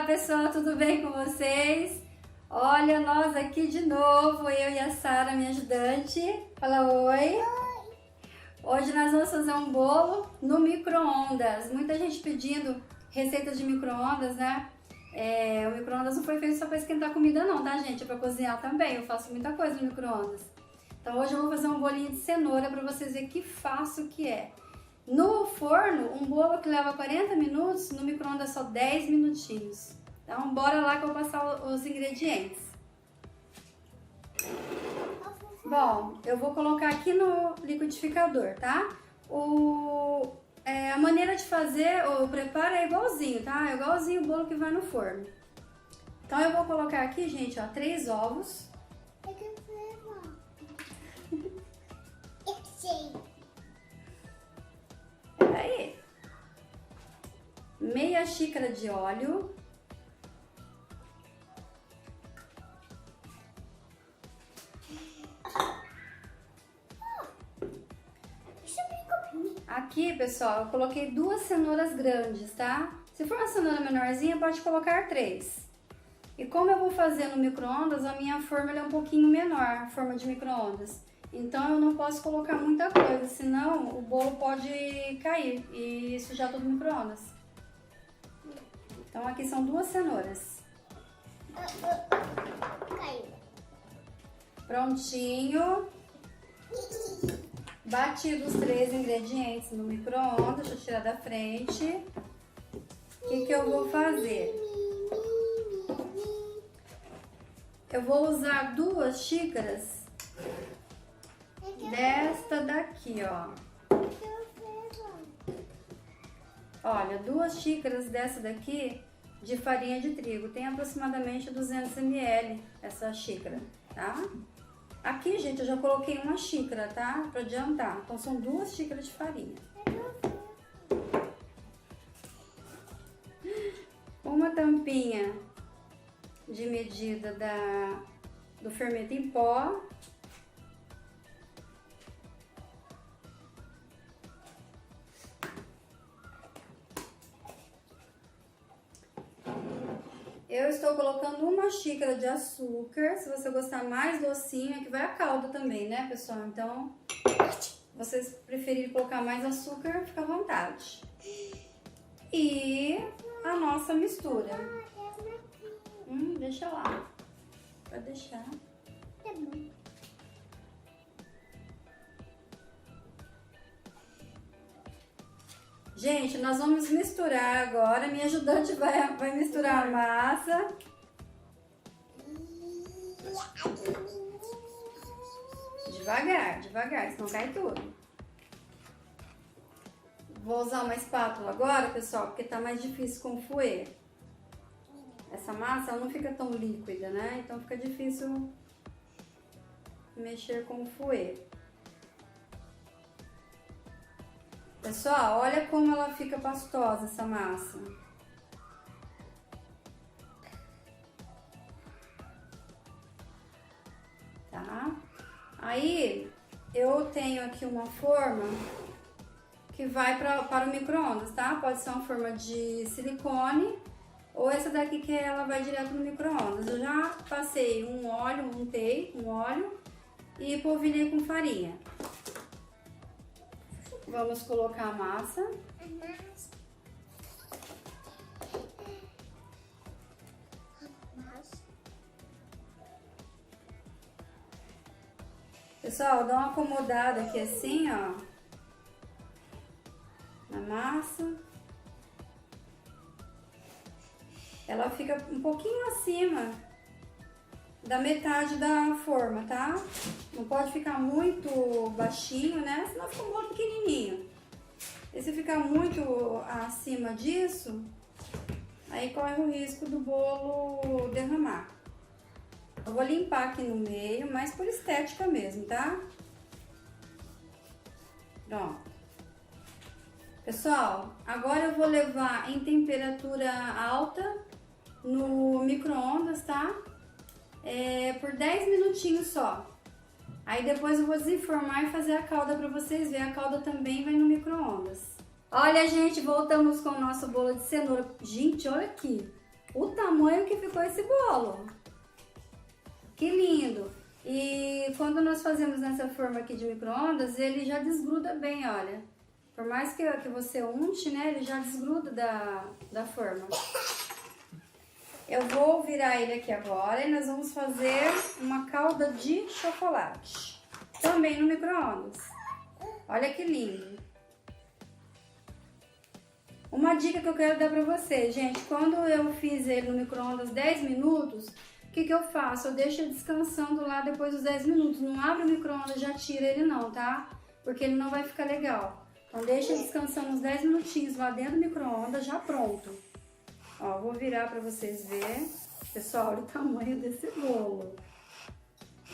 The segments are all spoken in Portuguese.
pessoal, tudo bem com vocês? Olha, nós aqui de novo, eu e a Sara, minha ajudante. Fala oi. Oi. Hoje nós vamos fazer um bolo no micro-ondas. Muita gente pedindo receitas de micro-ondas, né? O micro-ondas não foi feito só para esquentar comida não, tá, gente? É para cozinhar também, eu faço muita coisa no micro-ondas. Então hoje eu vou fazer um bolinho de cenoura para vocês verem que fácil que é. No forno, um bolo que leva 40 minutos, no micro-ondas só 10 minutinhos. Então bora lá que eu vou passar os ingredientes. Bom, eu vou colocar aqui no liquidificador, tá? A maneira de fazer, o preparo é igualzinho, tá? É igualzinho o bolo que vai no forno. Então eu vou colocar aqui, gente, ó, 3 ovos. Peraí. Meia xícara de óleo. Aqui, pessoal, eu coloquei 2 cenouras grandes, tá? Se for uma cenoura menorzinha, pode colocar 3. E como eu vou fazer no micro-ondas, a minha forma é um pouquinho menor, a forma de micro-ondas. Então eu não posso colocar muita coisa, senão o bolo pode cair e sujar todo o micro-ondas. Então aqui são 2 cenouras. Caiu. Prontinho. Bati os 3 ingredientes no micro-ondas, deixa eu tirar da frente. O que eu vou fazer? Eu vou usar 2 xícaras desta daqui, ó. Olha, 2 xícaras dessa daqui de farinha de trigo. Tem aproximadamente 200 ml essa xícara, tá? Aqui, gente, eu já coloquei 1 xícara, tá? Pra adiantar. Então, são 2 xícaras de farinha. Uma tampinha de medida do fermento em pó. Eu estou colocando 1 xícara de açúcar. Se você gostar mais docinho, aqui vai a calda também, né, pessoal? Então, se vocês preferirem colocar mais açúcar, fica à vontade. E a nossa mistura. Deixa lá. Pode deixar. Tá bom. Gente, nós vamos misturar agora. Minha ajudante vai misturar a massa. Devagar, devagar, senão cai tudo. Vou usar uma espátula agora, pessoal, porque tá mais difícil com o fouet. Essa massa ela não fica tão líquida, né? Então fica difícil mexer com o fouet. Pessoal, olha como ela fica pastosa, essa massa. Tá? Aí, eu tenho aqui uma forma que vai para o micro-ondas, tá? Pode ser uma forma de silicone ou essa daqui que ela vai direto no micro-ondas. Eu já passei um óleo, untei um óleo e polvilhei com farinha. Vamos colocar a massa. Pessoal, dá uma acomodada aqui assim, ó, na massa. Ela fica um pouquinho acima da metade da forma, tá? Não pode ficar muito baixinho, né? Senão fica um bolo pequenininho. E se ficar muito acima disso, aí corre o risco do bolo derramar. Eu vou limpar aqui no meio, mas por estética mesmo, tá? Pronto. Pessoal, agora eu vou levar em temperatura alta no micro-ondas, tá? Por 10 minutinhos só. Aí depois eu vou desenformar e fazer a calda pra vocês verem. A calda também vai no micro-ondas. Olha, gente, voltamos com o nosso bolo de cenoura. Gente, olha aqui. O tamanho tamanho que ficou esse bolo. Que lindo! E quando nós fazemos nessa forma aqui de micro-ondas, ele já desgruda bem, olha. Por mais que você unte, né, ele já desgruda da forma. Eu vou virar ele aqui agora e nós vamos fazer uma calda de chocolate. Também no micro-ondas. Olha que lindo. Uma dica que eu quero dar pra vocês, gente. Quando eu fiz ele no micro-ondas 10 minutos, o que eu faço? Eu deixo ele descansando lá depois dos 10 minutos. Não abre o micro-ondas e já tira ele não, tá? Porque ele não vai ficar legal. Então deixa ele descansando uns 10 minutinhos lá dentro do micro-ondas, já pronto. Ó, vou virar pra vocês verem. Pessoal, olha o tamanho desse bolo.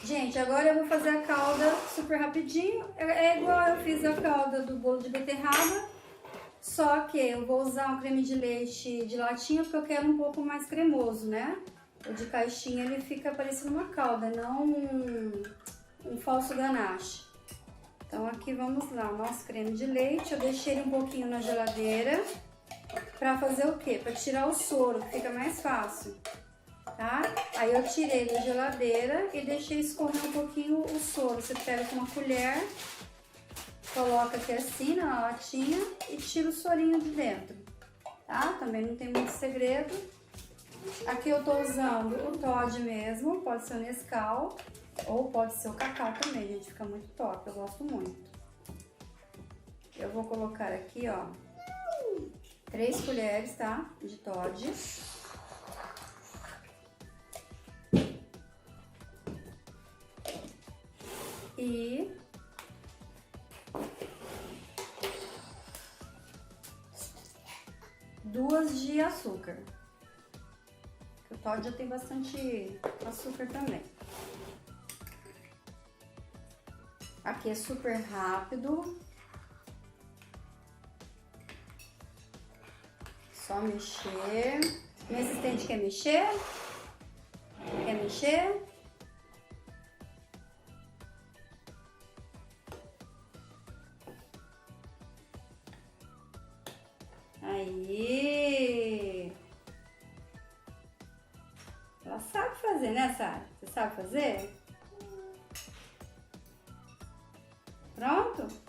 Gente, agora eu vou fazer a calda super rapidinho. É igual eu fiz a calda do bolo de beterraba. Só que eu vou usar um creme de leite de latinha porque eu quero um pouco mais cremoso, né? O de caixinha ele fica parecendo uma calda, não um falso ganache. Então aqui vamos lá, o nosso creme de leite. Eu deixei ele um pouquinho na geladeira. Pra fazer o quê? Pra tirar o soro, que fica mais fácil, tá? Aí eu tirei da geladeira e deixei escorrer um pouquinho o soro. Você pega com uma colher, coloca aqui assim na latinha e tira o sorinho de dentro, tá? Também não tem muito segredo. Aqui eu tô usando o Toddy mesmo, pode ser o Nescau ou pode ser o Cacau também, gente, fica muito top, eu gosto muito. Eu vou colocar aqui, ó, 3 colheres, tá? De Toddy. E 2 de açúcar. O Toddy já tem bastante açúcar também. Aqui é super rápido. Só mexer. Minha assistente quer mexer? Quer mexer? Aí! Ela sabe fazer, né, Sara? Você sabe fazer? Pronto?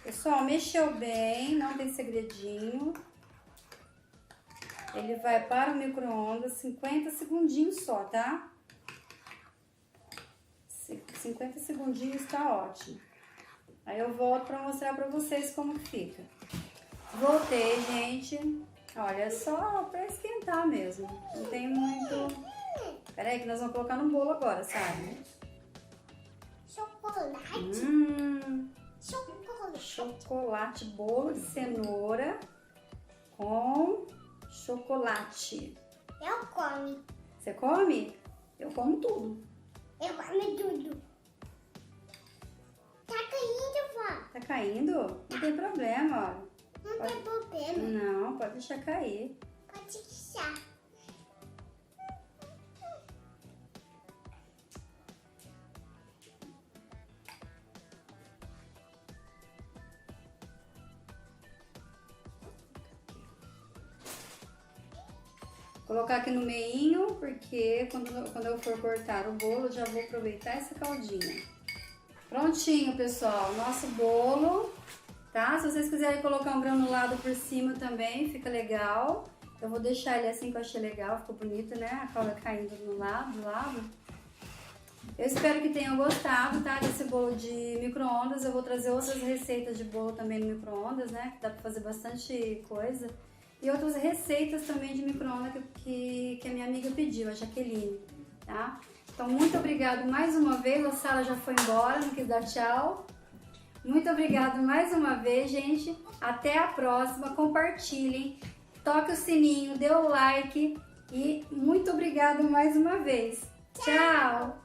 Pessoal, mexeu bem, não tem segredinho. Ele vai para o micro-ondas 50 segundinhos só, tá? 50 segundinhos tá ótimo. Aí eu volto pra mostrar pra vocês como que fica. Voltei, gente. Olha, é só pra esquentar mesmo. Não tem muito... Pera aí que nós vamos colocar no bolo agora, sabe? Chocolate. Chocolate, bolo de cenoura com chocolate. Eu como. Você come? Eu como tudo. Eu como tudo. Tá caindo, vó. Tá caindo? Não tem problema, ó. Não tem problema. Não, pode deixar cair. Pode deixar. Colocar aqui no meinho, porque quando eu for cortar o bolo, já vou aproveitar essa caldinha. Prontinho, pessoal, nosso bolo, tá? Se vocês quiserem colocar um granulado por cima também, fica legal. Eu vou deixar ele assim que eu achei legal, ficou bonito, né? A calda caindo do lado. Eu espero que tenham gostado, tá? Desse bolo de micro-ondas. Eu vou trazer outras receitas de bolo também no micro-ondas, né? Que dá pra fazer bastante coisa. E outras receitas também de micro-ondas que a minha amiga pediu, a Jaqueline, tá? Então, muito obrigada mais uma vez. A Sara já foi embora, não quis dar tchau. Muito obrigada mais uma vez, gente. Até a próxima. Compartilhem, toque o sininho, dê o like e muito obrigada mais uma vez. Tchau!